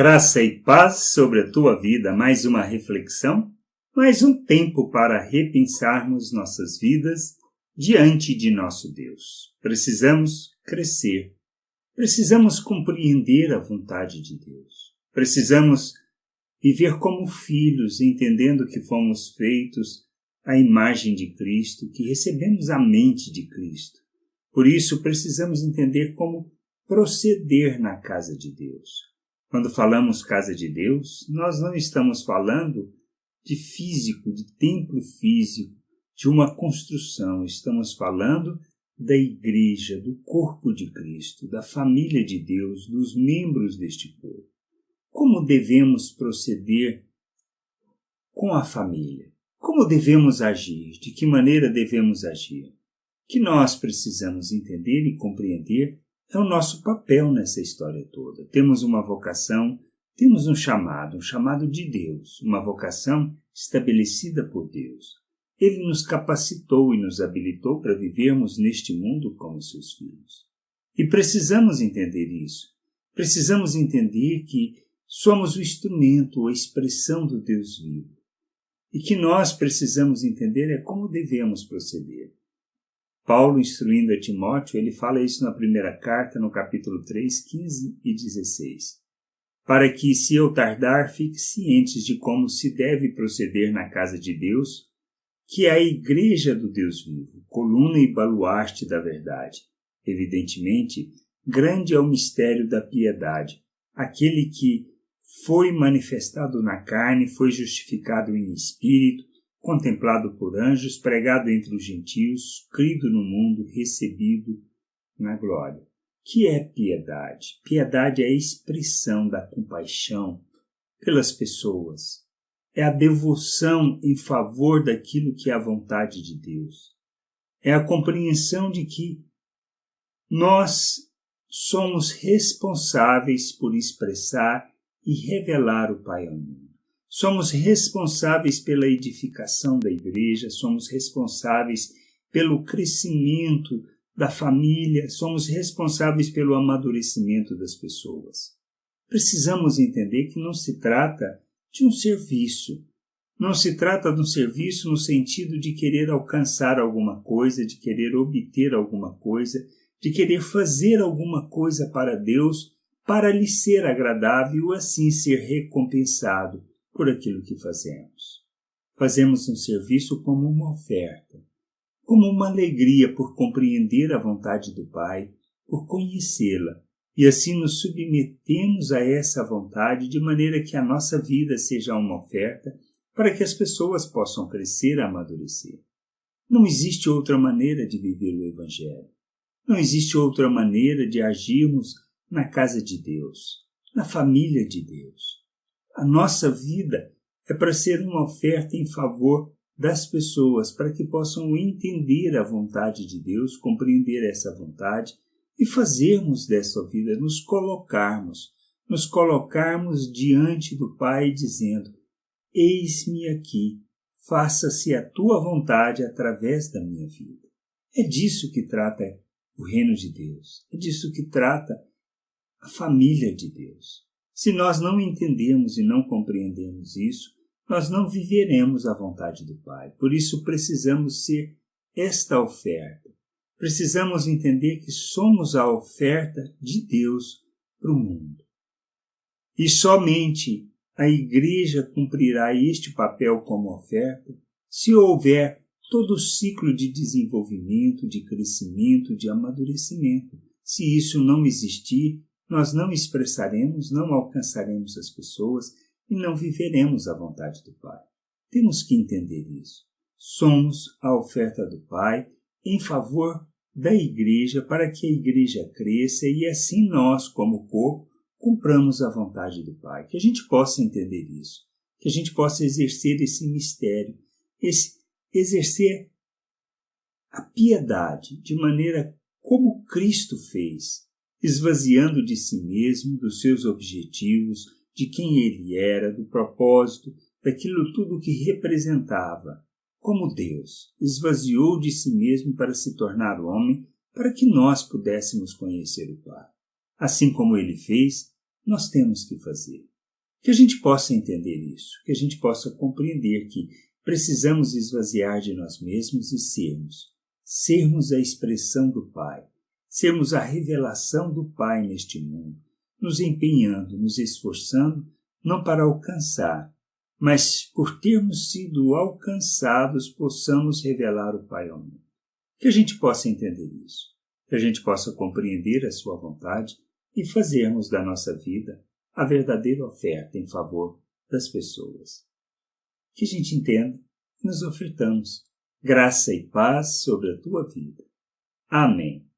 Graça e paz sobre a tua vida, mais uma reflexão, mais um tempo para repensarmos nossas vidas diante de nosso Deus. Precisamos crescer, precisamos compreender a vontade de Deus, precisamos viver como filhos, entendendo que fomos feitos à imagem de Cristo, que recebemos a mente de Cristo. Por isso, precisamos entender como proceder na casa de Deus. Quando falamos casa de Deus, nós não estamos falando de físico, de templo físico, de uma construção. Estamos falando da igreja, do corpo de Cristo, da família de Deus, dos membros deste corpo. Como devemos proceder com a família? Como devemos agir? De que maneira devemos agir? O que nós precisamos entender e compreender é o nosso papel nessa história toda. Temos uma vocação, temos um chamado de Deus, uma vocação estabelecida por Deus. Ele nos capacitou e nos habilitou para vivermos neste mundo como seus filhos. E precisamos entender isso. Precisamos entender que somos o instrumento, a expressão do Deus vivo. E que nós precisamos entender é como devemos proceder. Paulo, instruindo a Timóteo, ele fala isso na primeira carta, no capítulo 3, 15 e 16. Para que, se eu tardar, fique cientes de como se deve proceder na casa de Deus, que é a igreja do Deus vivo, coluna e baluarte da verdade. Evidentemente, grande é o mistério da piedade. Aquele que foi manifestado na carne, foi justificado em espírito, contemplado por anjos, pregado entre os gentios, crido no mundo, recebido na glória. Que é piedade? Piedade é a expressão da compaixão pelas pessoas. É a devoção em favor daquilo que é a vontade de Deus. É a compreensão de que nós somos responsáveis por expressar e revelar o Pai ao mundo. Somos responsáveis pela edificação da igreja, somos responsáveis pelo crescimento da família, somos responsáveis pelo amadurecimento das pessoas. Precisamos entender que não se trata de um serviço. Não se trata de um serviço no sentido de querer alcançar alguma coisa, de querer obter alguma coisa, de querer fazer alguma coisa para Deus, para lhe ser agradável e assim ser recompensado por aquilo que fazemos. Fazemos um serviço como uma oferta, como uma alegria por compreender a vontade do Pai, por conhecê-la, e assim nos submetemos a essa vontade de maneira que a nossa vida seja uma oferta para que as pessoas possam crescer e amadurecer. Não existe outra maneira de viver o Evangelho. Não existe outra maneira de agirmos na casa de Deus, na família de Deus. A nossa vida é para ser uma oferta em favor das pessoas, para que possam entender a vontade de Deus, compreender essa vontade e fazermos dessa vida, nos colocarmos diante do Pai dizendo: eis-me aqui, faça-se a tua vontade através da minha vida. É disso que trata o reino de Deus, é disso que trata a família de Deus. Se nós não entendemos e não compreendemos isso, nós não viveremos a vontade do Pai. Por isso precisamos ser esta oferta. Precisamos entender que somos a oferta de Deus para o mundo. E somente a igreja cumprirá este papel como oferta se houver todo o ciclo de desenvolvimento, de crescimento, de amadurecimento. Se isso não existir, nós não expressaremos, não alcançaremos as pessoas e não viveremos a vontade do Pai. Temos que entender isso. Somos a oferta do Pai em favor da igreja para que a igreja cresça e assim nós, como corpo, cumpramos a vontade do Pai. Que a gente possa entender isso, que a gente possa exercer esse mistério, exercer a piedade de maneira como Cristo fez, esvaziando de si mesmo, dos seus objetivos, de quem ele era, do propósito, daquilo tudo que representava. Como Deus esvaziou de si mesmo para se tornar homem, para que nós pudéssemos conhecer o Pai. Assim como ele fez, nós temos que fazer. Que a gente possa entender isso, que a gente possa compreender que precisamos esvaziar de nós mesmos e sermos a expressão do Pai, sermos a revelação do Pai neste mundo, nos empenhando, nos esforçando, não para alcançar, mas por termos sido alcançados, possamos revelar o Pai ao mundo. Que a gente possa entender isso, que a gente possa compreender a sua vontade e fazermos da nossa vida a verdadeira oferta em favor das pessoas. Que a gente entenda e nos ofertamos graça e paz sobre a tua vida. Amém.